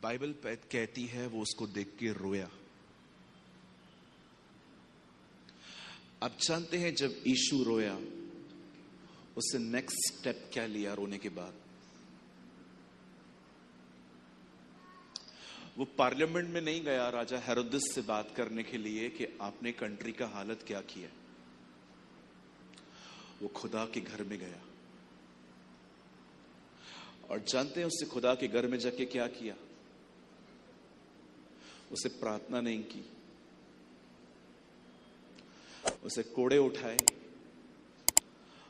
Bible कहती है वो उसको देख के रोया। आप जानते हैं जब यीशु रोया, उससे नेक्स्ट स्टेप क्या लिया रोने के बाद? वो पार्लियामेंट में नहीं गया राजा हेरोदेस से बात करने के लिए कि आपने कंट्री का हालत क्या किया। वो खुदा के घर में गया और जानते हैं उससे खुदा के घर में जाके क्या किया? उसे प्रार्थना नहीं की, उसे कोड़े उठाए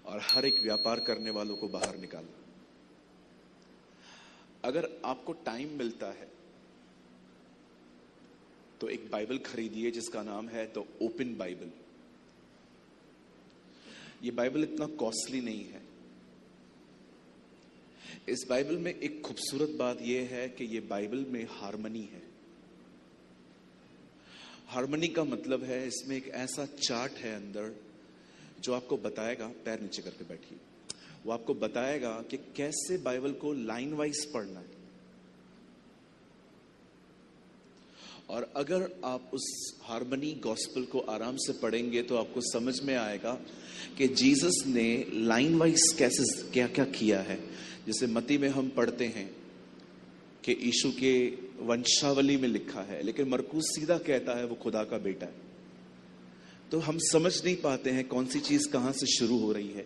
और हर एक व्यापार करने वालों को बाहर निकाला। अगर आपको टाइम मिलता है तो एक बाइबल खरीदिए जिसका नाम है द ओपन बाइबल। ये बाइबल इतना कॉस्टली नहीं है। इस बाइबल में एक खूबसूरत बात यह है कि ये बाइबल में हार्मनी है। हार्मनी का मतलब है इसमें एक ऐसा चार्ट है अंदर जो आपको बताएगा, पैर नीचे करके बैठिए, वो आपको बताएगा कि कैसे बाइबल को लाइन वाइज पढ़ना है। और अगर आप उस हार्मनी गॉस्पेल को आराम से पढ़ेंगे तो आपको समझ में आएगा कि जीसस ने लाइन वाइज कैसे क्या क्या किया है। जैसे मत्ती में हम पढ़ते हैं कि यीशु के वंशावली में लिखा है, लेकिन मरकुस सीधा कहता है वो खुदा का बेटा है। तो हम समझ नहीं पाते हैं कौन सी चीज कहां से शुरू हो रही है।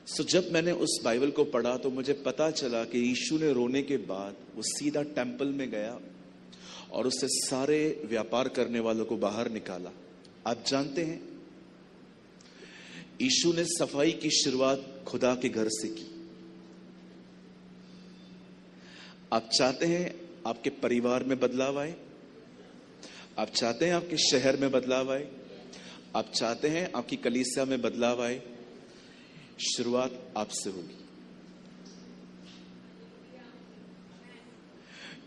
सो जब मैंने उस बाइबल को पढ़ा तो मुझे पता चला कि यीशु ने रोने के बाद वो सीधा टेंपल में गया और उससे सारे व्यापार करने वालों को बाहर निकाला। आप जानते हैं यीशु ने सफाई की शुरुआत खुदा के घर से की। आप चाहते हैं आपके परिवार में बदलाव आए? आप चाहते हैं आपके शहर में बदलाव आए? आप चाहते हैं आपकी कलीसिया में बदलाव आए? शुरुआत आपसे होगी,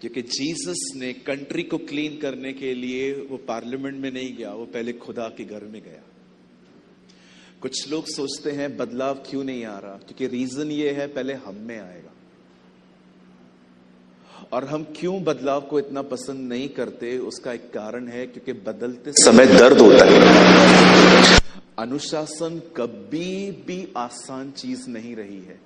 क्योंकि जीसस ने कंट्री को क्लीन करने के लिए वो पार्लियामेंट में नहीं गया, वो पहले खुदा के घर में गया। कुछ लोग सोचते हैं बदलाव क्यों नहीं आ रहा, क्योंकि रीजन ये है पहले हम में आएगा। और हम क्यों बदलाव को इतना पसंद नहीं करते, उसका एक कारण है क्योंकि बदलते समय दर्द होता है। अनुशासन कभी भी आसान चीज नहीं रही है।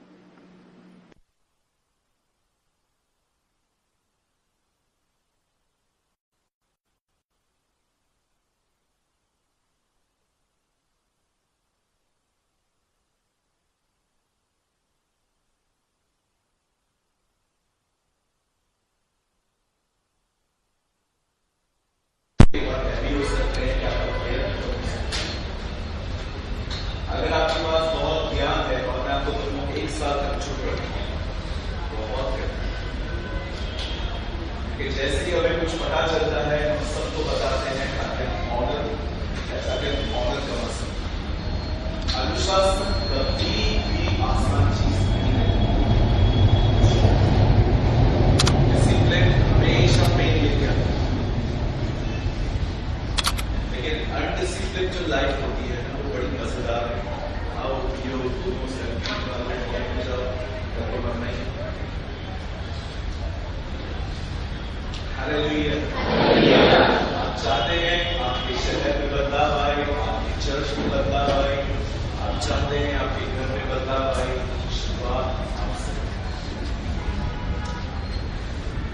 अगर आपके पास बहुत ज्ञान है और मैं आपको तुमको एक साल तक छूट रखूं तो बहुत है कि जैसे ही हमें कुछ पता चलता है हम सबको बताते हैं ताकि ऑर्डर का मसला। अनुशासन कभी भी आसान चीज नहीं है। डिसिप्लिन हमेशा पेन लेके आता है, लेकिन अनडिसिप्लिन जो लाइफ होती है ना वो बड़ी मजेदार है। आओ पियो घूमो हालेलुया। आप चाहते हैं आपके शहर में बदलाव आए, आपके चर्च में बदलाव आए, आप चाहते हैं आपके घर में बदलाव आए, शुरुआत आपसे।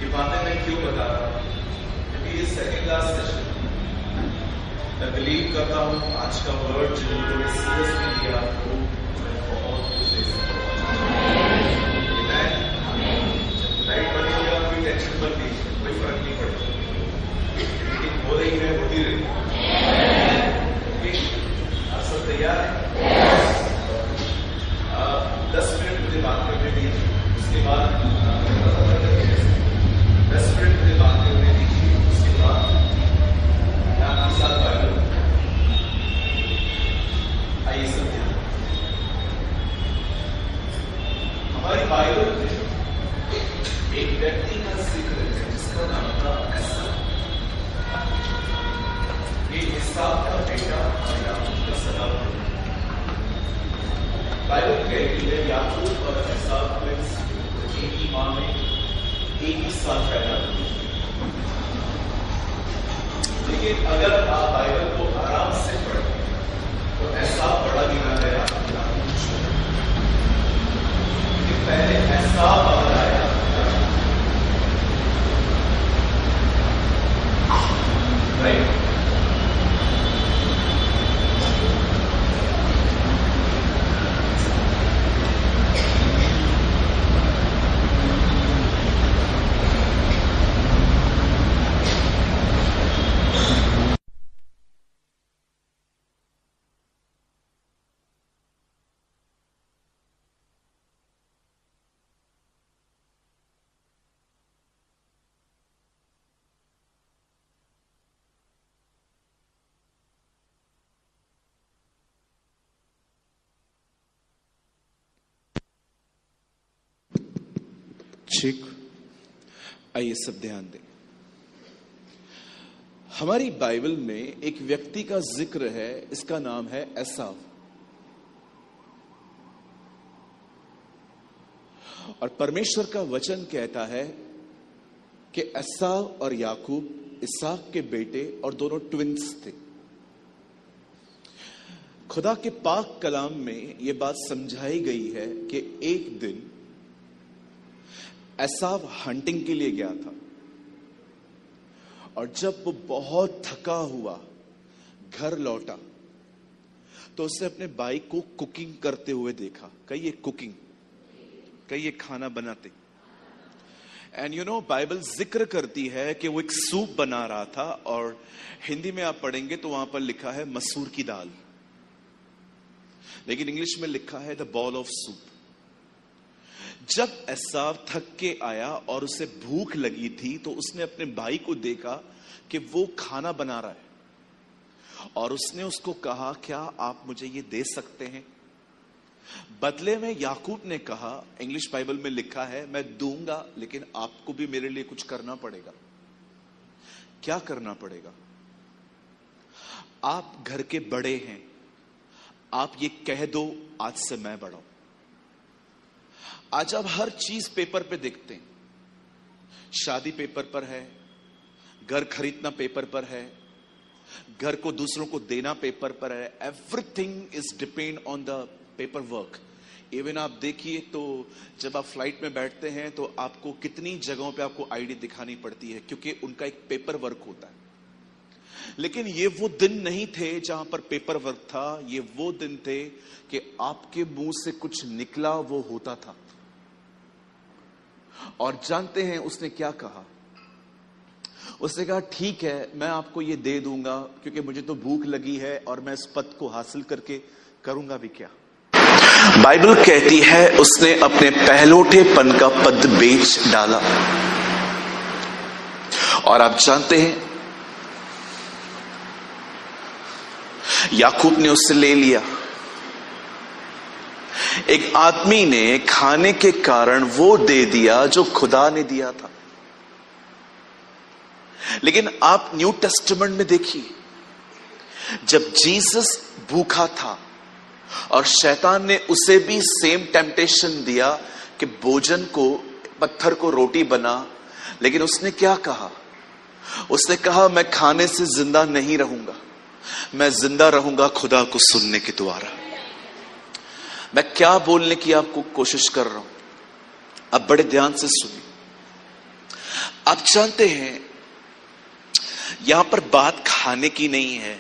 ये बातें मैं क्यों बता रहा हूं? क्योंकि ये सेकेंड क्लास सेशन मैं बिलीव करता हूं आज का वर्ड जो उन्होंने सीरियसली लिया वो बहुत कुछ दे सकता है। लाइट बनेगा कोई टेंशन मत लीजिए, कोई फर्क नहीं पड़ेगा। मीटिंग हो रही है, होती रही। आप सब तैयार हैं? 10 मिनट मुझे बात करने दीजिए, उसके बाद 10 मिनट मुझे बात करने दीजिए, उसके बाद मैं आपके साथ बाइबल आइए समझे। हमारी बाइबल में एक व्यक्ति का जिक्र है जिसका नाम था ऐसा। ये हिसाब का बेटा और याकूब का सलाम है। बाइबल कहती है याकूब और हिसाब एक ही मां में एक ही साथ पैदा हुए। लेकिन अगर आप बाइबल को आराम से पढ़ें तो ऐसा बड़ा गिना गया कि पहले ऐसा बताया, राइट? ठीक, आइए सब ध्यान दें। हमारी बाइबल में एक व्यक्ति का जिक्र है, इसका नाम है एसाव। और परमेश्वर का वचन कहता है कि एसाव और याकूब इसहाक के बेटे और दोनों ट्विंस थे। खुदा के पाक कलाम में यह बात समझाई गई है कि एक दिन एसाव हंटिंग के लिए गया था और जब वो बहुत थका हुआ घर लौटा तो उसने अपने भाई को कुकिंग करते हुए देखा। कहिए कुकिंग, कहिए खाना बनाते। एंड यू नो बाइबल जिक्र करती है कि वो एक सूप बना रहा था और हिंदी में आप पढ़ेंगे तो वहां पर लिखा है मसूर की दाल, लेकिन इंग्लिश में लिखा है द बॉल ऑफ सूप। जब एसाव थक के आया और उसे भूख लगी थी तो उसने अपने भाई को देखा कि वो खाना बना रहा है और उसने उसको कहा, क्या आप मुझे ये दे सकते हैं? बदले में याकूब ने कहा, इंग्लिश बाइबल में लिखा है, मैं दूंगा लेकिन आपको भी मेरे लिए कुछ करना पड़ेगा। क्या करना पड़ेगा? आप घर के बड़े हैं, आप ये कह दो आज से मैं बड़ा हूं। आज आप हर चीज पेपर पे देखते हैं। शादी पेपर पर है, घर खरीदना पेपर पर है, घर को दूसरों को देना पेपर पर है। Everything is depend on the paper work. Even आप देखिए तो जब आप फ्लाइट में बैठते हैं तो आपको कितनी जगहों पे आपको आईडी दिखानी पड़ती है, क्योंकि उनका एक पेपर वर्क होता है। लेकिन ये वो दिन नहीं थे जहां पर पेपर वर्क था। ये वो दिन थे कि आपके मुंह से कुछ निकला वो होता था। और जानते हैं उसने क्या कहा? उसने कहा, ठीक है मैं आपको ये दे दूंगा क्योंकि मुझे तो भूख लगी है और मैं इस पद को हासिल करके करूंगा भी क्या। बाइबल कहती है उसने अपने पहलौठेपन का पद बेच डाला। और आप जानते हैं याकूब ने उससे ले लिया। एक आदमी ने खाने के कारण वो दे दिया जो खुदा ने दिया था। लेकिन आप न्यू टेस्टामेंट में देखिए, जब जीसस भूखा था और शैतान ने उसे भी सेम टेम्पटेशन दिया कि भोजन को, पत्थर को रोटी बना, लेकिन उसने क्या कहा? उसने कहा, मैं खाने से जिंदा नहीं रहूंगा, मैं जिंदा रहूंगा खुदा को सुनने के द्वारा। मैं क्या बोलने की आपको कोशिश कर रहा हूं, अब बड़े ध्यान से सुनिए। आप जानते हैं यहां पर बात खाने की नहीं है,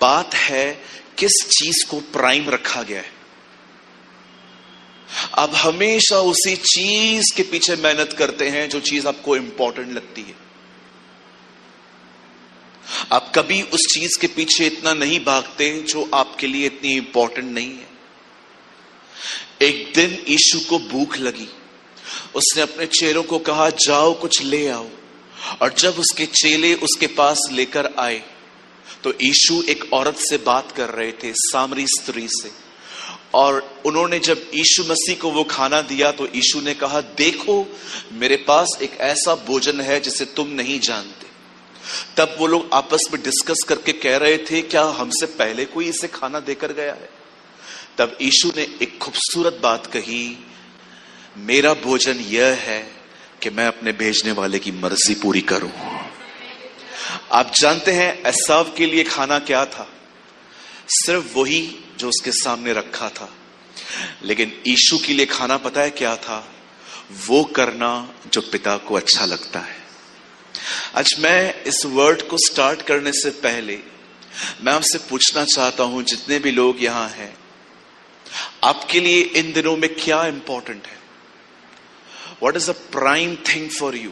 बात है किस चीज को प्राइम रखा गया है। आप हमेशा उसी चीज के पीछे मेहनत करते हैं जो चीज आपको इंपॉर्टेंट लगती है। आप कभी उस चीज के पीछे इतना नहीं भागते जो आपके लिए इतनी इंपॉर्टेंट नहीं है। एक दिन यीशु को भूख लगी, उसने अपने चेलों को कहा, जाओ कुछ ले आओ। और जब उसके चेले उसके पास लेकर आए तो यीशु एक औरत से बात कर रहे थे, सामरी स्त्री से। और उन्होंने जब यीशु मसीह को वो खाना दिया तो यीशु ने कहा, देखो मेरे पास एक ऐसा भोजन है जिसे तुम नहीं जानते। तब वो लोग आपस में डिस्कस करके कह रहे थे, क्या हमसे पहले कोई इसे खाना देकर गया है? तब यीशु ने एक खूबसूरत बात कही, मेरा भोजन यह है कि मैं अपने भेजने वाले की मर्जी पूरी करूं। आप जानते हैं एसाव के लिए खाना क्या था? सिर्फ वही जो उसके सामने रखा था। लेकिन यीशु के लिए खाना पता है क्या था? वो करना जो पिता को अच्छा लगता है। आज मैं इस वर्ड को स्टार्ट करने से पहले मैं आपसे पूछना चाहता हूं, जितने भी लोग यहां हैं, आपके लिए इन दिनों में क्या इंपॉर्टेंट है? What is the prime thing for you?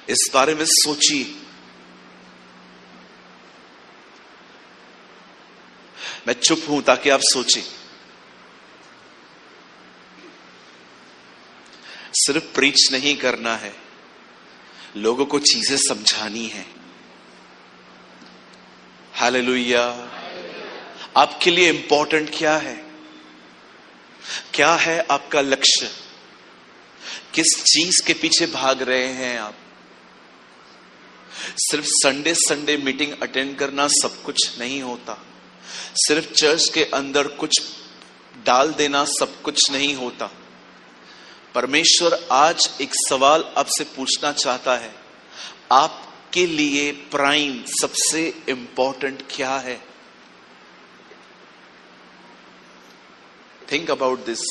इस बारे में सोचिए। मैं चुप हूं ताकि आप सोचें। सिर्फ प्रीच नहीं करना है, लोगों को चीजें समझानी है। हालेलुया। आपके लिए इंपॉर्टेंट क्या है? क्या है आपका लक्ष्य? किस चीज के पीछे भाग रहे हैं आप? सिर्फ संडे मीटिंग अटेंड करना सब कुछ नहीं होता। सिर्फ चर्च के अंदर कुछ डाल देना सब कुछ नहीं होता। परमेश्वर आज एक सवाल आपसे पूछना चाहता है, आपके लिए प्राइम सबसे इंपॉर्टेंट क्या है? Think about this.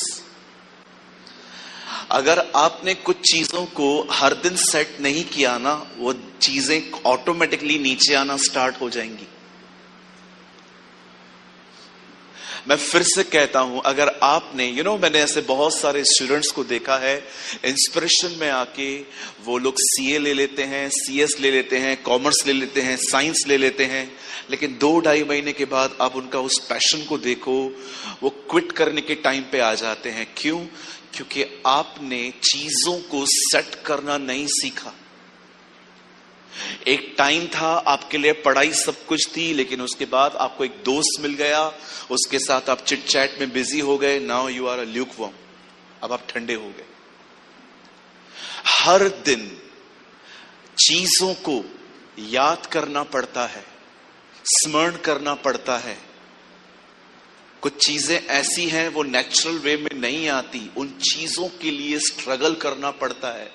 अगर आपने कुछ चीजों को हर दिन सेट नहीं किया ना, वो चीजें ऑटोमेटिकली नीचे आना स्टार्ट हो जाएंगी। मैं फिर से कहता हूं, अगर आपने मैंने ऐसे बहुत सारे स्टूडेंट्स को देखा है, इंस्पिरेशन में आके वो लोग सीए ले लेते हैं, सीएस ले लेते हैं, कॉमर्स ले लेते हैं, साइंस ले लेते हैं, लेकिन 2-2.5 महीने के बाद आप उनका उस पैशन को देखो, वो क्विट करने के टाइम पे आ जाते हैं। क्यों? क्योंकि आपने चीजों को सेट करना नहीं सीखा। एक टाइम था आपके लिए पढ़ाई सब कुछ थी, लेकिन उसके बाद आपको एक दोस्त मिल गया, उसके साथ आप चिट चैट में बिजी हो गए। Now you are a lukewarm. अब आप ठंडे हो गए। हर दिन चीजों को याद करना पड़ता है, स्मरण करना पड़ता है। कुछ चीजें ऐसी हैं वो नेचुरल वे में नहीं आती, उन चीजों के लिए स्ट्रगल करना पड़ता है।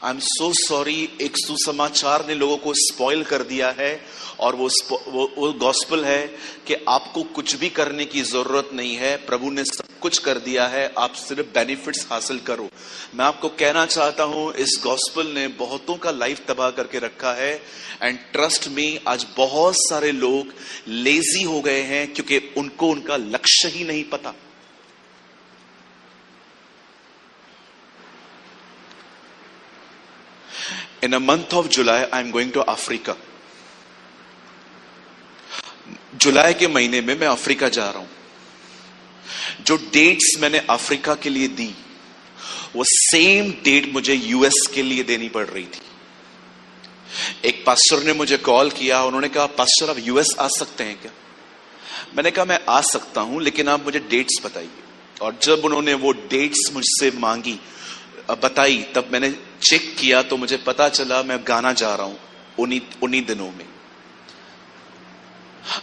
आई एम सो सॉरी, एक सुसमाचार ने लोगों को स्पॉइल कर दिया है, और वो गॉस्पेल है कि आपको कुछ भी करने की जरूरत नहीं है, प्रभु ने सब कुछ कर दिया है, आप सिर्फ बेनिफिट्स हासिल करो। मैं आपको कहना चाहता हूं, इस गॉस्पेल ने बहुतों का लाइफ तबाह करके रखा है। एंड ट्रस्ट मी, आज बहुत सारे लोग लेजी हो गए हैं क्योंकि उनको उनका लक्ष्य ही नहीं पता। In a month of July, I am going to Africa. जुलाई के महीने में मैं अफ्रीका जा रहा हूं। जो डेट्स मैंने अफ्रीका के लिए दी, वो सेम डेट मुझे यूएस के लिए देनी पड़ रही थी। एक पास्टर ने मुझे कॉल किया, उन्होंने कहा, पास्टर आप यूएस आ सकते हैं क्या? मैंने कहा मैं आ सकता हूं, लेकिन आप मुझे डेट्स बताइए। और जब उन्होंने वो डेट्स मुझसे मांगी, बताई, तब मैंने चेक किया तो मुझे पता चला मैं गाना जा रहा हूं उन्हीं दिनों में।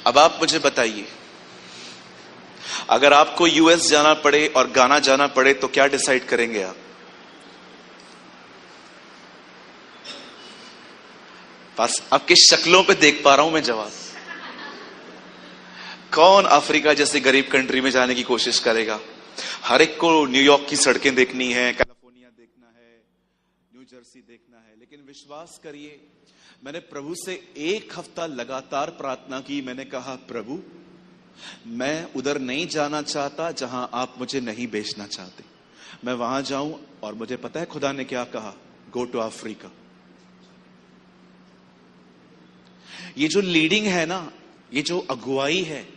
अब आप मुझे बताइए, अगर आपको यूएस जाना पड़े और गाना जाना पड़े तो क्या डिसाइड करेंगे आप? बस आपकी शक्लों पे देख पा रहा हूं मैं जवाब। कौन अफ्रीका जैसी गरीब कंट्री में जाने की कोशिश करेगा? हर एक को न्यूयॉर्क की सड़कें देखनी है, जर्सी देखना है। लेकिन विश्वास करिए, मैंने प्रभु से 1 हफ्ता लगातार प्रार्थना की। मैंने कहा, प्रभु मैं उधर नहीं जाना चाहता जहां आप मुझे नहीं भेजना चाहते। मैं वहां जाऊं, और मुझे पता है खुदा ने क्या कहा, गो टू अफ्रीका। ये जो लीडिंग है ना, ये जो अगुवाई है,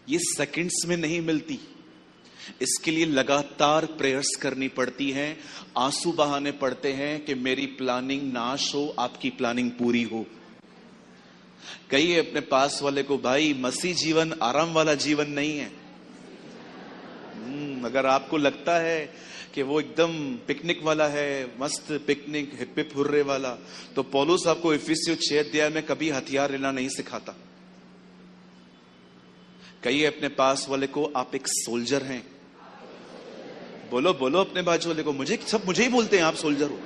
ये सेकंड्स में नहीं मिलती। इसके लिए लगातार प्रेयर्स करनी पड़ती हैं, आंसू बहाने पड़ते हैं कि मेरी प्लानिंग नाश हो, आपकी प्लानिंग पूरी हो। कहिए अपने पास वाले को, भाई मसीह जीवन आराम वाला जीवन नहीं है। अगर आपको लगता है कि वो एकदम पिकनिक वाला है, मस्त पिकनिक, हिप हिप हुर्रे वाला, तो पौलुस आपको इफिसियों 6 अध्याय में कभी हथियार लेना नहीं सिखाता। कहिए अपने पास वाले को, आप एक सोल्जर हैं। बोलो बोलो अपने बाजू वाले को, मुझे ही बोलते हैं आप सोल्जर हो।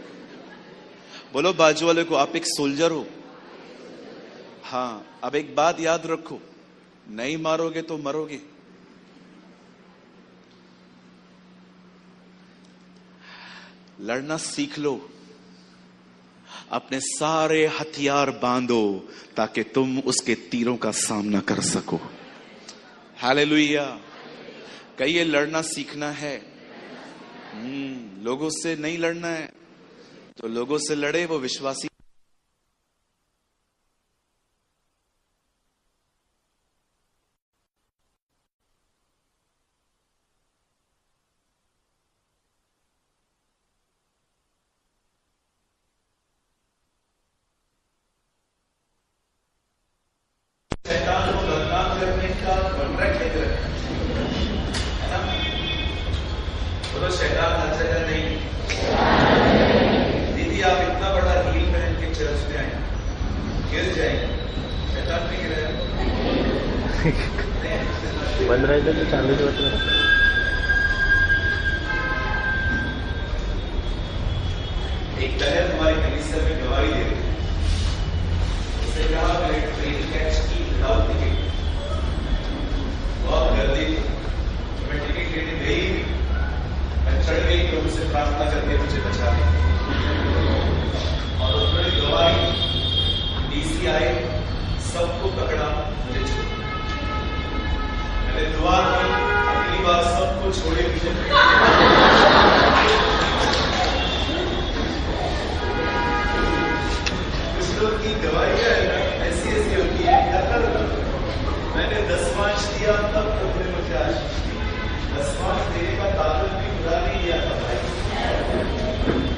बोलो बाजू वाले को, आप एक सोल्जर हो। हाँ, अब एक बात याद रखो, नहीं मारोगे तो मरोगे। लड़ना सीख लो, अपने सारे हथियार बांधो ताकि तुम उसके तीरों का सामना कर सको। हालेलुया। कहिए लड़ना सीखना है। लोगों से नहीं लड़ना है, तो लोगों से लड़े वो विश्वासी। शैतान को बदनाम करने का कॉन्ट्रैक्ट लेके रखा है ना। बोलो शैतान हर जगह नहीं। दीदी आप इतना बड़ा हील पहन के चर्च में आए, गिर जाएंगे। शैतान नहीं गिरा बंद रहे तो चालू जो एक बहन हमारी कलीसिया में गवाही दे रही है। उसने कहा मैंने ट्रेन कैच की विदाउट टिकट, बहुत गर्दी थी, मैं टिकट लेने गई, मैं चढ़ गई तो मुझसे प्रार्थना करके मुझे बचा ली। और उन्होंने गवाही, डीसी आए, सबको पकड़ा, मुझे छोड़ा। मैंने दुआ की, अगली बार सबको छोड़े मुझे। की गवाही ऐसी ऐसी होती है। मैंने 10 दिया, तब प्रभु ने मुझे आशीष दी। 10 देने का ताकत भी खुदा नहीं दिया था भाई।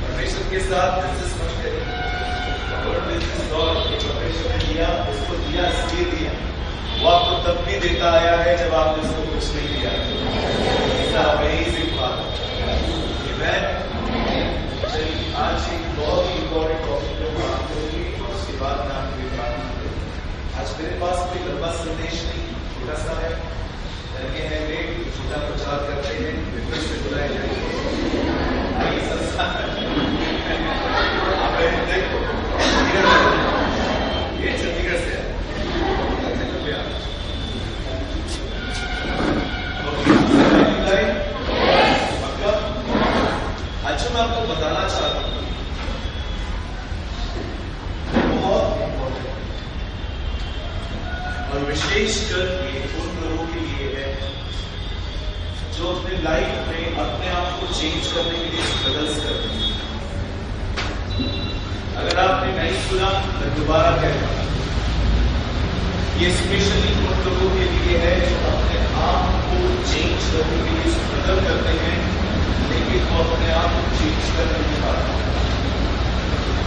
परमेश्वर के साथ बिजनेस मत करें। बिजनेस परमेश्वर ने दिया, उसको दिया इसलिए दिया। वो आपको तब भी देता आया है जब आपने उसको कुछ नहीं दिया। अमेजिंग बात। चलिए आज एक बहुत ही इंपॉर्टेंट टॉपिक पर बात करेंगे, उसके बाद मैं आपको प्रार्थना करूंगा। आज मेरे पास कोई लंबा संदेश नहीं, छोटा सा है। लड़के हैं वे छोटा प्रचार करते हैं, बिल्कुल से बुलाए जाएंगे। आइए संस्थान देखो, ये छत्तीसगढ़ से है। अच्छा मैं आपको बताना चाहता हूं, बहुत इंपॉर्टेंट और विशेषकर ये उन लोगों के लिए है जो अपने लाइफ में अपने आप को चेंज करने के लिए स्ट्रगल्स करते हैं। अगर आपने नहीं सुना तो दोबारा कहता हूं, ये स्पेशली उन लोगों के लिए है जो अपने आप को चेंज करने के लिए स्ट्रगल करते हैं, लेकिन वो अपने आप को चेंज कर नहीं पाते।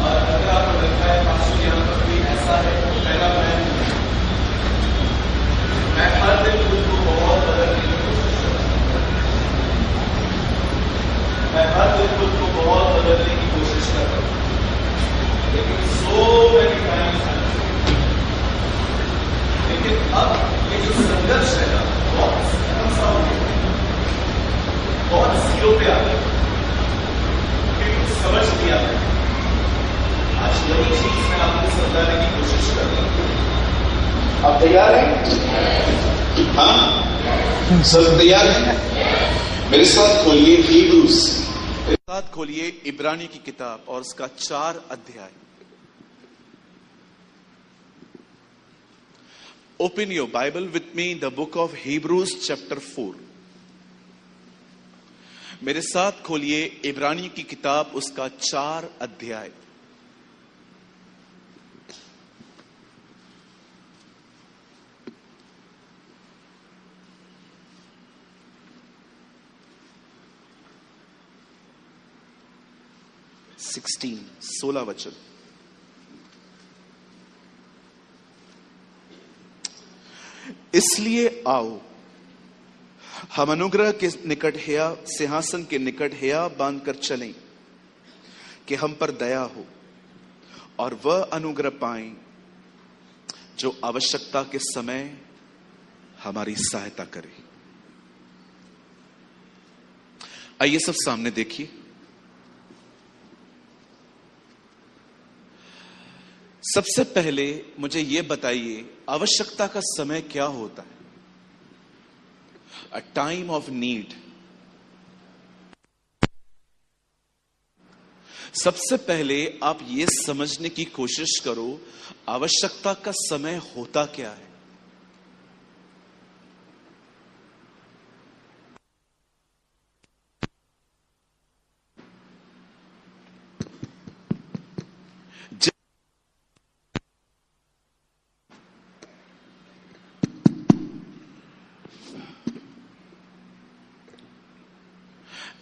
और अगर आपको लगता है पास्टर यहाँ पर कोई ऐसा है, तो पहला मैं हर दिन खुद को बहुत बदलने की कोशिश करता हूँ। मैं हर दिन खुद को बहुत बदलने की कोशिश करता हूँ, लेकिन सो मेनी टाइम्स। लेकिन अब ये जो संघर्ष है ना, बहुत सा बहुत स्लो पे आता है, क्योंकि समझ लिया है। आज वही चीज मैं आपको समझाने की कोशिश कर रहा हूं। आप तैयार हैं? हाँ, सब तैयार हैं? मेरे साथ खोलिए हीब्रूज, मेरे साथ खोलिए इब्रानी की किताब और उसका 4 अध्याय। Open your Bible with me, the book of Hebrews chapter 4. मेरे साथ खोलिए इब्रानी की किताब उसका 4 अध्याय। सोलह वचन। इसलिए आओ हम अनुग्रह के निकट हेया सिंहासन के निकट हेया बांधकर चलें कि हम पर दया हो और वह अनुग्रह पाएं जो आवश्यकता के समय हमारी सहायता करे। आइए सब सामने देखिए। सबसे पहले मुझे यह बताइए, आवश्यकता का समय क्या होता है? A time of need. सबसे पहले आप यह समझने की कोशिश करो, आवश्यकता का समय होता क्या है।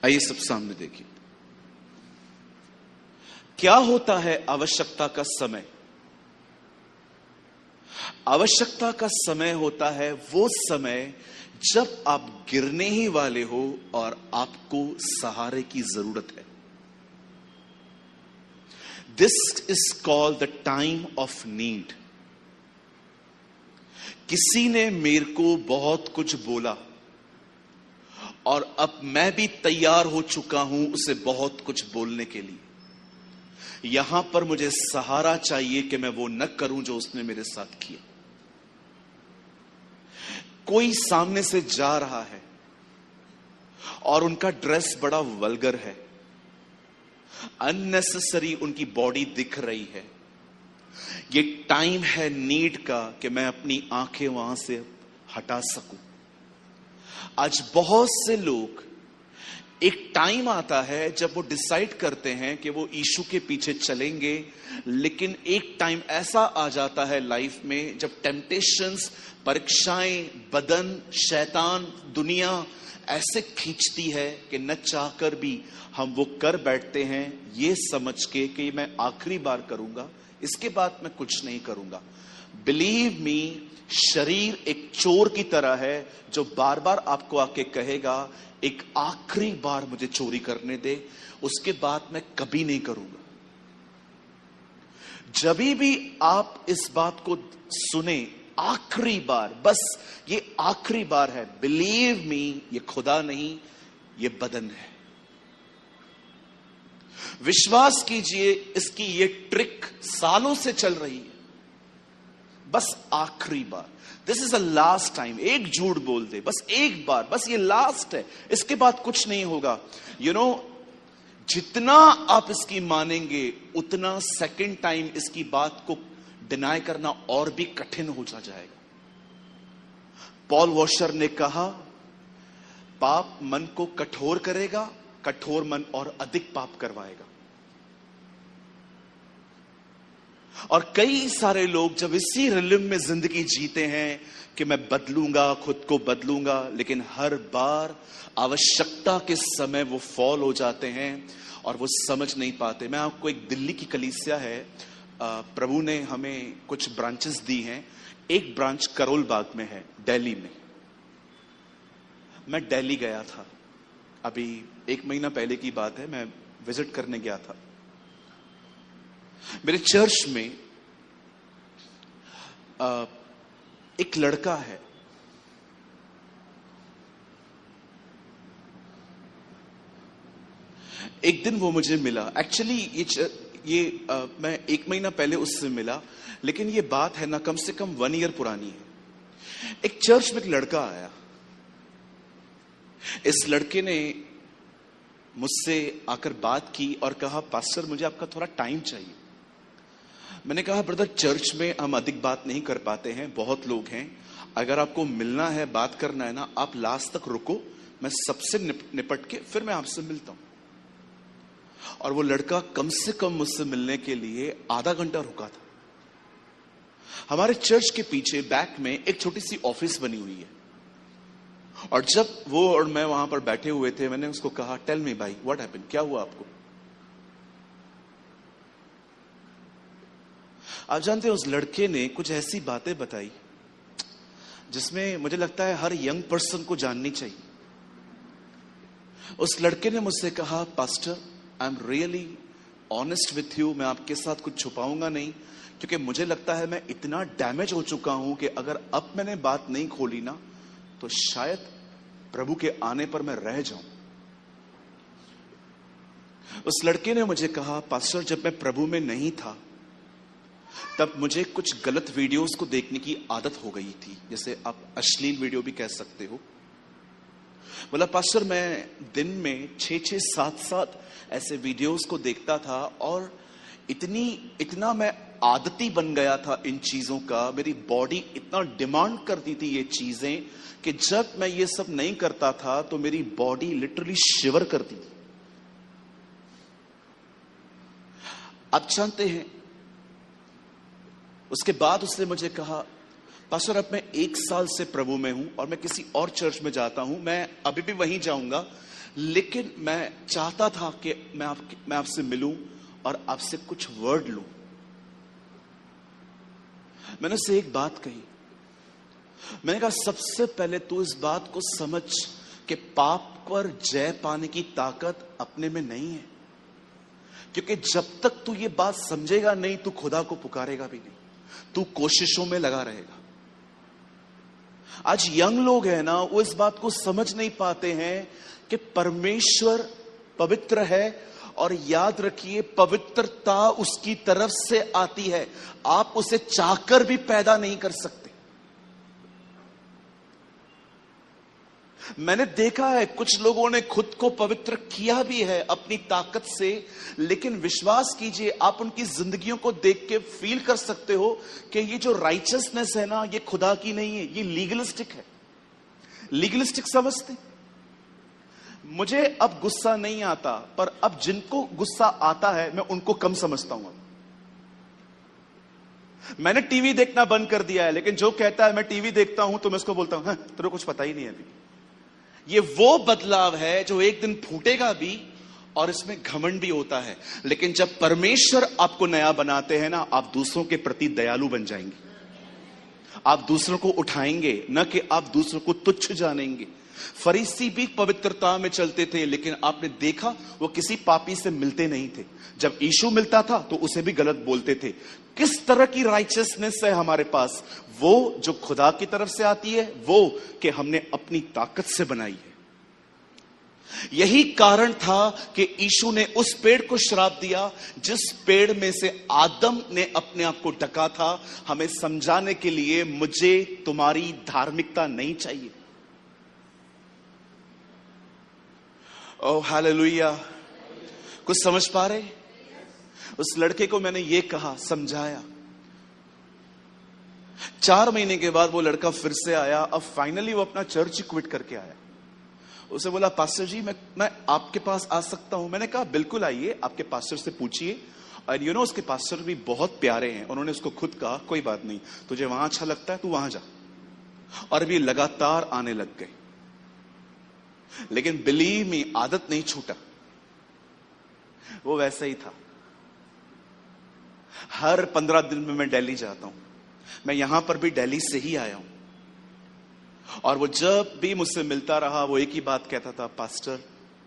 आइए सब सामने देखिए, क्या होता है आवश्यकता का समय। आवश्यकता का समय होता है वो समय जब आप गिरने ही वाले हो और आपको सहारे की जरूरत है। This is called the time of need. किसी ने मेरे को बहुत कुछ बोला और अब मैं भी तैयार हो चुका हूं उसे बहुत कुछ बोलने के लिए। यहां पर मुझे सहारा चाहिए कि मैं वो न करूं जो उसने मेरे साथ किया। कोई सामने से जा रहा है और उनका ड्रेस बड़ा वल्गर है, अननेसेसरी उनकी बॉडी दिख रही है। ये टाइम है नीड का कि मैं अपनी आंखें वहां से हटा सकूं। आज बहुत से लोग, एक टाइम आता है जब वो डिसाइड करते हैं कि वो यीशु के पीछे चलेंगे, लेकिन एक टाइम ऐसा आ जाता है लाइफ में जब टेम्पटेशंस, परीक्षाएं, बदन, शैतान, दुनिया ऐसे खींचती है कि न चाहकर भी हम वो कर बैठते हैं, ये समझ के कि मैं आखिरी बार करूंगा, इसके बाद मैं कुछ नहीं करूंगा। बिलीव मी, शरीर एक चोर की तरह है जो बार बार आपको आके कहेगा एक आखिरी बार मुझे चोरी करने दे, उसके बाद मैं कभी नहीं करूंगा। जब भी आप इस बात को सुने, आखिरी बार, बस ये आखिरी बार है, बिलीव मी, ये खुदा नहीं, ये बदन है। विश्वास कीजिए, इसकी ये ट्रिक सालों से चल रही है। बस आखिरी बार, this is a last time. एक झूठ बोल दे, बस एक बार, बस ये लास्ट है, इसके बाद कुछ नहीं होगा। यू नो, जितना आप इसकी मानेंगे उतना सेकंड टाइम इसकी बात को डिनाई करना और भी कठिन हो जाएगा। पॉल वॉशर ने कहा, पाप मन को कठोर करेगा, कठोर मन और अधिक पाप करवाएगा। और कई सारे लोग जब इसी रिलिम में जिंदगी जीते हैं कि मैं बदलूंगा, खुद को बदलूंगा, लेकिन हर बार आवश्यकता के समय वो फॉल हो जाते हैं और वो समझ नहीं पाते। मैं आपको, एक दिल्ली की कलीसिया है, प्रभु ने हमें कुछ ब्रांचेस दी हैं। एक ब्रांच करोल बाग में है, दिल्ली में। मैं दिल्ली गया था, अभी 1 महीना पहले की बात है, मैं विजिट करने गया था। मेरे चर्च में एक लड़का है, एक दिन वो मुझे मिला। एक्चुअली मैं 1 महीना पहले उससे मिला, लेकिन ये बात है ना कम से कम 1 ईयर पुरानी है। एक चर्च में एक लड़का आया। इस लड़के ने मुझसे आकर बात की और कहा, पास्टर मुझे आपका थोड़ा टाइम चाहिए। मैंने कहा, ब्रदर चर्च में हम अधिक बात नहीं कर पाते हैं, बहुत लोग हैं, अगर आपको मिलना है, बात करना है ना, आप लास्ट तक रुको, मैं सबसे निपट के फिर मैं आपसे मिलता हूं। और वो लड़का कम से कम मुझसे मिलने के लिए आधा घंटा रुका था। हमारे चर्च के पीछे बैक में एक छोटी सी ऑफिस बनी हुई है, और जब वो और मैं वहां पर बैठे हुए थे, मैंने उसको कहा, टेल मी भाई, व्हाट हैपेंड, क्या हुआ आपको? आप जानते हैं, उस लड़के ने कुछ ऐसी बातें बताई जिसमें मुझे लगता है हर यंग पर्सन को जाननी चाहिए। उस लड़के ने मुझसे कहा, pastor I am really honest with you, मैं आपके साथ कुछ छुपाऊंगा नहीं, क्योंकि मुझे लगता है मैं इतना डैमेज हो चुका हूं कि अगर अब मैंने बात नहीं खोली ना, तो शायद प्रभु के आने पर मैं रह जाऊं। उस लड़के ने मुझे कहा, पास्टर जब मैं प्रभु में नहीं था तब मुझे कुछ गलत वीडियोस को देखने की आदत हो गई थी, जैसे आप अश्लील वीडियो भी कह सकते हो। बोला पास्टर मैं दिन में 6-6, 7-7 ऐसे वीडियोस को देखता था और इतना मैं आदती बन गया था इन चीजों का, मेरी बॉडी इतना डिमांड करती थी ये चीजें कि जब मैं ये सब नहीं करता था तो मेरी बॉडी लिटरली शिवर करती थी। आप जानते हैं, उसके बाद उसने मुझे कहा पास्टर अब मैं 1 साल से प्रभु में हूं और मैं किसी और चर्च में जाता हूं, मैं अभी भी वहीं जाऊंगा, लेकिन मैं चाहता था कि मैं आपसे मिलूं और आपसे कुछ वर्ड लूं। मैंने उससे एक बात कही, मैंने कहा सबसे पहले तू इस बात को समझ कि पाप पर जय पाने की ताकत अपने में नहीं है, क्योंकि जब तक तू ये बात समझेगा नहीं तू खुदा को पुकारेगा भी नहीं, तू कोशिशों में लगा रहेगा। आज यंग लोग हैं ना, वो इस बात को समझ नहीं पाते हैं कि परमेश्वर पवित्र है और याद रखिए पवित्रता उसकी तरफ से आती है, आप उसे चाहकर भी पैदा नहीं कर सकते। मैंने देखा है कुछ लोगों ने खुद को पवित्र किया भी है अपनी ताकत से, लेकिन विश्वास कीजिए आप उनकी जिंदगियों को देख के फील कर सकते हो कि ये जो राइचसनेस है ना, ये खुदा की नहीं है, ये लीगलिस्टिक है। लीगलिस्टिक समझते? मुझे अब गुस्सा नहीं आता, पर अब जिनको गुस्सा आता है मैं उनको कम समझता हूं। मैंने टीवी देखना बंद कर दिया है, लेकिन जो कहता है मैं टीवी देखता हूं तो मैं उसको बोलता हूं हाँ, तेरे को कुछ पता ही नहीं है अभी। ये वो बदलाव है जो एक दिन फूटेगा भी और इसमें घमंड भी होता है, लेकिन जब परमेश्वर आपको नया बनाते हैं ना, आप दूसरों के प्रति दयालु बन जाएंगे, आप दूसरों को उठाएंगे, न कि आप दूसरों को तुच्छ जानेंगे। फरीसी भी पवित्रता में चलते थे, लेकिन आपने देखा वो किसी पापी से मिलते नहीं थे। जब यीशु मिलता था तो उसे भी गलत बोलते थे। किस तरह की राइचियसनेस है हमारे पास? वो जो खुदा की तरफ से आती है, वो कि हमने अपनी ताकत से बनाई है। यही कारण था कि यीशु ने उस पेड़ को श्राप दिया जिस पेड़ में से आदम ने अपने आप को ढका था, हमें समझाने के लिए मुझे तुम्हारी धार्मिकता नहीं चाहिए। ओह हालेलुया, कुछ समझ पा रहे? उस लड़के को मैंने ये कहा, समझाया। 4 महीने के बाद वो लड़का फिर से आया। अब फाइनली वो अपना चर्च क्विट करके आया। उसे बोला पास्टर जी मैं आपके पास आ सकता हूं? मैंने कहा बिल्कुल आइए, आपके पास्टर से पूछिए। और उसके पास्टर भी बहुत प्यारे हैं। उन्होंने उसको खुद कहा कोई बात नहीं, तुझे वहां अच्छा लगता है तू वहां जा। और भी लगातार आने लग गए, लेकिन बिलीव मी आदत नहीं छूटा, वो वैसे ही था। हर 15 दिन में मैं दिल्ली जाता हूं, मैं यहां पर भी दिल्ली से ही आया हूं। और वो जब भी मुझसे मिलता रहा वो एक ही बात कहता था, पास्टर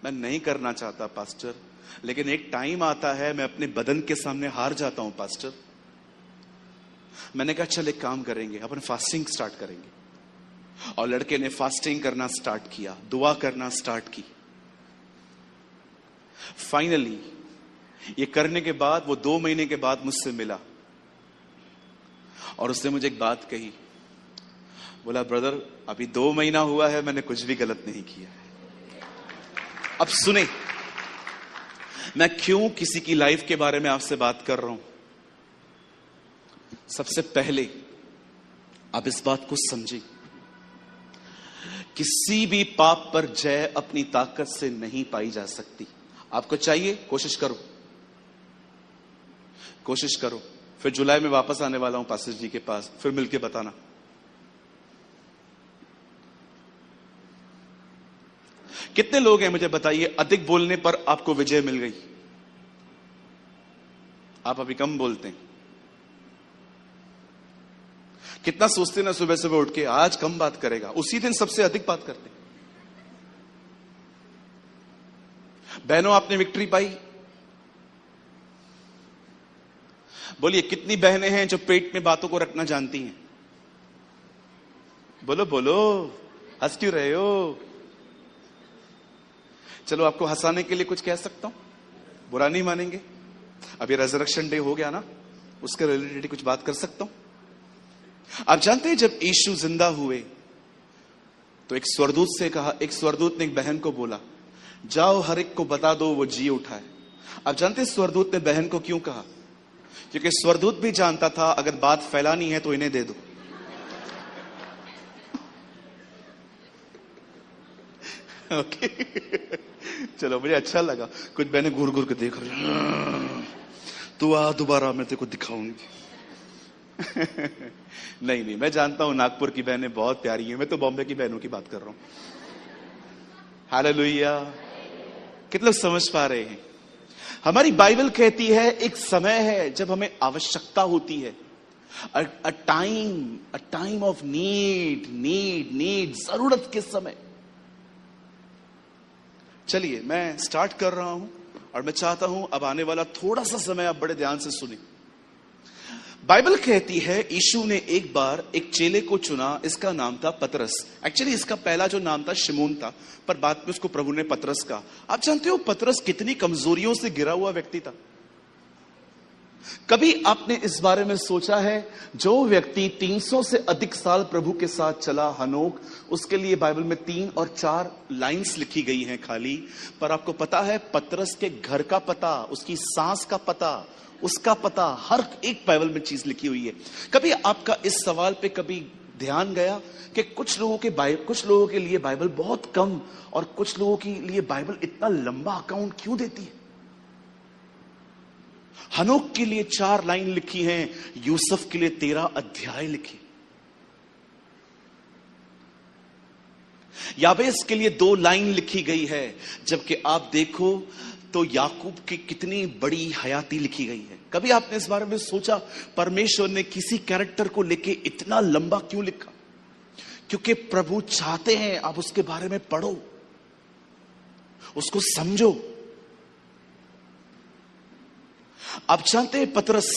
मैं नहीं करना चाहता पास्टर, लेकिन एक टाइम आता है मैं अपने बदन के सामने हार जाता हूं पास्टर। मैंने कहा चल एक काम करेंगे, अपन फास्टिंग स्टार्ट करेंगे। और लड़के ने फास्टिंग करना स्टार्ट किया, दुआ करना स्टार्ट की। फाइनली ये करने के बाद वो 2 महीने के बाद मुझसे मिला और उसने मुझे एक बात कही, बोला ब्रदर अभी 2 महीना हुआ है, मैंने कुछ भी गलत नहीं किया। अब सुने, मैं क्यों किसी की लाइफ के बारे में आपसे बात कर रहा हूं। सबसे पहले आप इस बात को समझिए, किसी भी पाप पर जय अपनी ताकत से नहीं पाई जा सकती। आपको चाहिए, कोशिश करो, कोशिश करो। फिर जुलाई में वापस आने वाला हूं पास्टर जी के पास, फिर मिलके बताना। कितने लोग हैं मुझे बताइए, अधिक बोलने पर आपको विजय मिल गई? आप अभी कम बोलते हैं। कितना सोचते ना सुबह सुबह उठ के आज कम बात करेगा, उसी दिन सबसे अधिक बात करते। बहनों आपने विक्ट्री पाई? बोलिए कितनी बहनें हैं जो पेट में बातों को रखना जानती हैं? बोलो बोलो, हंस क्यों रहे हो? चलो आपको हंसाने के लिए कुछ कह सकता हूं, बुरा नहीं मानेंगे। अभी रेजरेक्शन डे हो गया ना, उसके रिलेटेड कुछ बात कर सकता हूं। आप जानते हैं जब यीशु जिंदा हुए तो एक स्वरदूत ने एक बहन को बोला, जाओ हर एक को बता दो वो जी उठा है। आप जानते हैं स्वरदूत ने बहन को क्यों कहा? क्योंकि स्वरदूत भी जानता था अगर बात फैलानी है तो इन्हें दे दो। ओके चलो, मुझे अच्छा लगा। कुछ बहनें घूर घूर के देख रही, तू आ दोबारा, मैं तेरे को दिखाऊंगी। नहीं, मैं जानता हूं नागपुर की बहनें बहुत प्यारी हैं, मैं तो बॉम्बे की बहनों की बात कर रहा हूं। हालेलुया। कितने लोग समझ पा रहे हैं? हमारी बाइबल कहती है एक समय है जब हमें आवश्यकता होती है, अ टाइम ऑफ नीड, जरूरत के समय। चलिए मैं स्टार्ट कर रहा हूं और मैं चाहता हूं अब आने वाला थोड़ा सा समय आप बड़े ध्यान से सुनिए। बाइबल कहती है यीशु ने एक बार एक चेले को चुना, इसका नाम था पतरस। एक्चुअली इसका पहला जो नाम था शिमोन था, पर बाद में उसको प्रभु ने पतरस कहा। आप जानते हो पतरस कितनी कमजोरियों से घिरा हुआ व्यक्ति था? कभी आपने इस बारे में सोचा है? जो व्यक्ति 300 से अधिक साल प्रभु के साथ चला, हनोक, उसके लिए बाइबल में 3 और 4 लाइंस लिखी गई हैं खाली। पर आपको पता है पतरस के घर का पता, उसकी सास का पता, उसका पता, हर एक बाइबल में चीज लिखी हुई है। कभी आपका इस सवाल पे कभी ध्यान गया कि कुछ लोगों के लिए बाइबल बहुत कम और कुछ लोगों के लिए बाइबल इतना लंबा अकाउंट क्यों देती है? हनोक के लिए 4 लाइन लिखी हैं, यूसुफ के लिए 13 अध्याय लिखे। याबेस के लिए 2 लाइन लिखी गई है, जबकि आप देखो तो याकूब की कितनी बड़ी हयाती लिखी गई है। कभी आपने इस बारे में सोचा परमेश्वर ने किसी कैरेक्टर को लेके इतना लंबा क्यों लिखा? क्योंकि प्रभु चाहते हैं आप उसके बारे में पढ़ो, उसको समझो। आप जानते हैं पतरस,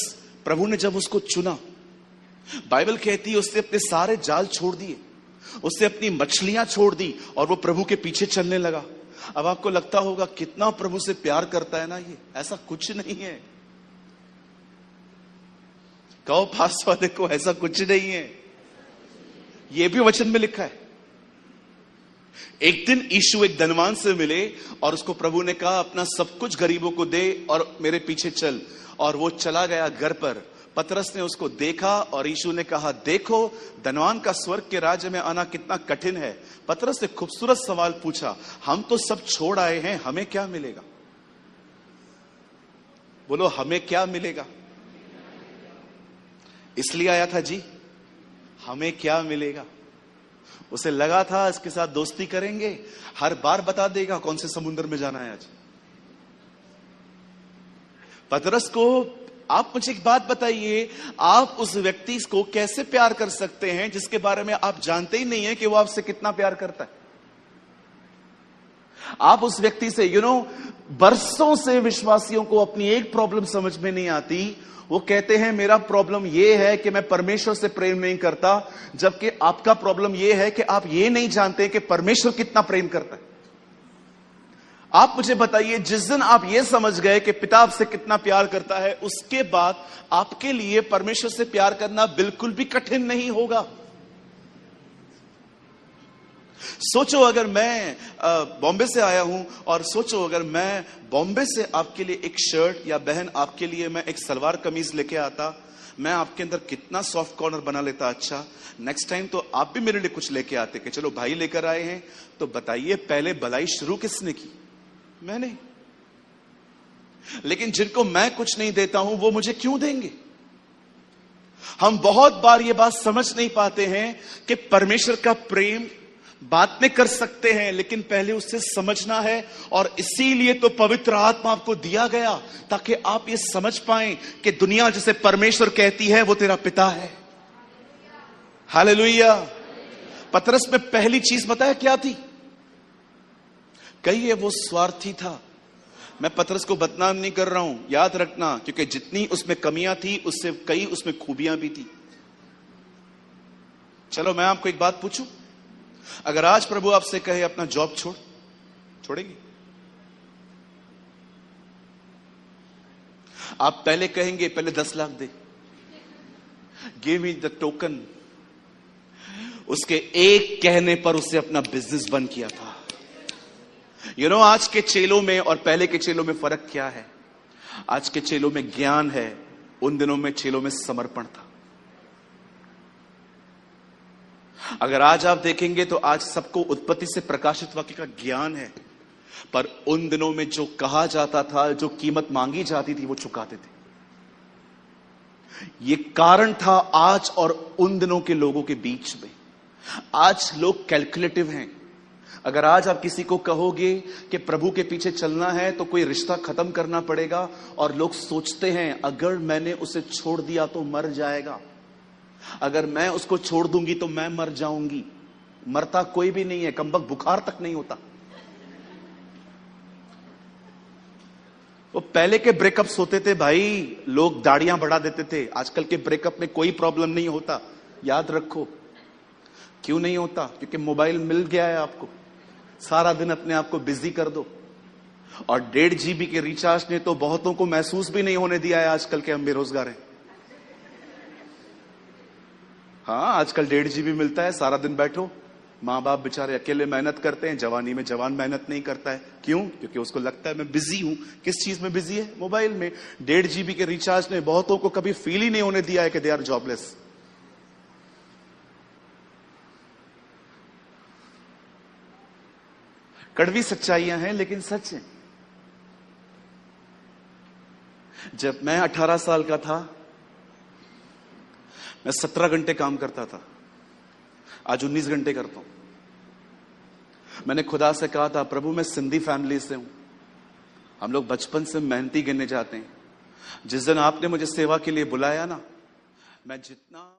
प्रभु ने जब उसको चुना, बाइबल कहती है उसने अपने सारे जाल छोड़ दिए, उसने अपनी मछलियां छोड़ दी और वो प्रभु के पीछे चलने लगा। अब आपको लगता होगा कितना प्रभु से प्यार करता है ना ये। ऐसा कुछ नहीं है। कहो पास वाले को, ऐसा कुछ नहीं है। ये भी वचन में लिखा है। एक दिन यीशु एक धनवान से मिले और उसको प्रभु ने कहा अपना सब कुछ गरीबों को दे और मेरे पीछे चल। और वो चला गया घर पर। पतरस ने उसको देखा और यीशु ने कहा, देखो धनवान का स्वर्ग के राज्य में आना कितना कठिन है। पतरस ने खूबसूरत सवाल पूछा, हम तो सब छोड़ आए हैं, हमें क्या मिलेगा? बोलो, हमें क्या मिलेगा? इसलिए आया था जी, हमें क्या मिलेगा? उसे लगा था इसके साथ दोस्ती करेंगे, हर बार बता देगा कौन से समुद्र में जाना है आज। पतरस को आप मुझे एक बात बताइए, आप उस व्यक्ति को कैसे प्यार कर सकते हैं जिसके बारे में आप जानते ही नहीं है कि वो आपसे कितना प्यार करता है? आप उस व्यक्ति से बरसों से विश्वासियों को अपनी एक प्रॉब्लम समझ में नहीं आती। वो कहते हैं मेरा प्रॉब्लम ये है कि मैं परमेश्वर से प्रेम नहीं करता, जबकि आपका प्रॉब्लम ये है कि आप ये नहीं जानते कि परमेश्वर कितना प्रेम करता है। आप मुझे बताइए, जिस दिन आप ये समझ गए कि पिता आपसे कितना प्यार करता है, उसके बाद आपके लिए परमेश्वर से प्यार करना बिल्कुल भी कठिन नहीं होगा। सोचो अगर मैं बॉम्बे से आया हूं और सोचो अगर मैं बॉम्बे से आपके लिए एक शर्ट, या बहन आपके लिए मैं एक सलवार कमीज लेके आता, मैं आपके अंदर कितना सॉफ्ट कॉर्नर बना लेता। अच्छा, नेक्स्ट टाइम तो आप भी मेरे लिए कुछ लेके आते कि चलो भाई लेकर आए हैं तो बताइए पहले भलाई शुरू किसने की? मैंने। लेकिन जिनको मैं कुछ नहीं देता हूं वो मुझे क्यों देंगे? हम बहुत बार ये बात समझ नहीं पाते हैं कि परमेश्वर का प्रेम बात में कर सकते हैं, लेकिन पहले उससे समझना है। और इसीलिए तो पवित्र आत्मा आपको दिया गया ताकि आप ये समझ पाएं कि दुनिया जिसे परमेश्वर कहती है वो तेरा पिता है। हालेलुया। पतरस में पहली चीज बताया क्या थी? कहिए वो स्वार्थी था। मैं पतरस को बदनाम नहीं कर रहा हूं, याद रखना, क्योंकि जितनी उसमें कमियां थी उससे कई उसमें खूबियां भी थी। चलो मैं आपको एक बात पूछूं, अगर आज प्रभु आपसे कहे अपना जॉब छोड़ेंगे? आप पहले कहेंगे पहले 10 लाख दे, गिव मी द टोकन। उसके एक कहने पर उसने अपना बिजनेस बंद किया था। आज के चेलों में और पहले के चेलों में फर्क क्या है? आज के चेलों में ज्ञान है, उन दिनों में चेलों में समर्पण था। अगर आज आप देखेंगे तो आज सबको उत्पत्ति से प्रकाशित वाक्य का ज्ञान है, पर उन दिनों में जो कहा जाता था, जो कीमत मांगी जाती थी, वो चुकाते थे। ये कारण था आज और उन दिनों के लोगों के बीच में। आज लोग कैलकुलेटिव हैं। अगर आज आप किसी को कहोगे कि प्रभु के पीछे चलना है तो कोई रिश्ता खत्म करना पड़ेगा, और लोग सोचते हैं अगर मैंने उसे छोड़ दिया तो मर जाएगा, अगर मैं उसको छोड़ दूंगी तो मैं मर जाऊंगी। मरता कोई भी नहीं है, कमबख्त बुखार तक नहीं होता। वो पहले के ब्रेकअप्स होते थे भाई, लोग दाढ़ियां बढ़ा देते थे। आजकल के ब्रेकअप में कोई प्रॉब्लम नहीं होता, याद रखो। क्यों नहीं होता? क्योंकि मोबाइल मिल गया है आपको। सारा दिन अपने आप को बिजी कर दो। और 1.5 GB के रिचार्ज ने तो बहुतों को महसूस भी नहीं होने दिया है आजकल के हम बेरोजगार हैं। हाँ, आजकल 1.5 GB मिलता है, सारा दिन बैठो। माँ बाप बेचारे अकेले मेहनत करते हैं, जवानी में जवान मेहनत नहीं करता है। क्यों? क्योंकि उसको लगता है मैं बिजी हूं। किस चीज में बिजी है? मोबाइल में। 1.5 GB के रिचार्ज ने बहुतों को कभी फील ही नहीं होने दिया है कि दे आर जॉबलेस। कड़वी सच्चाइयां हैं लेकिन सच है। जब मैं 18 साल का था, मैं 17 घंटे काम करता था। आज 19 घंटे करता हूं। मैंने खुदा से कहा था, प्रभु मैं सिंधी फैमिली से हूं, हम लोग बचपन से मेहनती गिने जाते हैं। जिस दिन आपने मुझे सेवा के लिए बुलाया ना, मैं जितना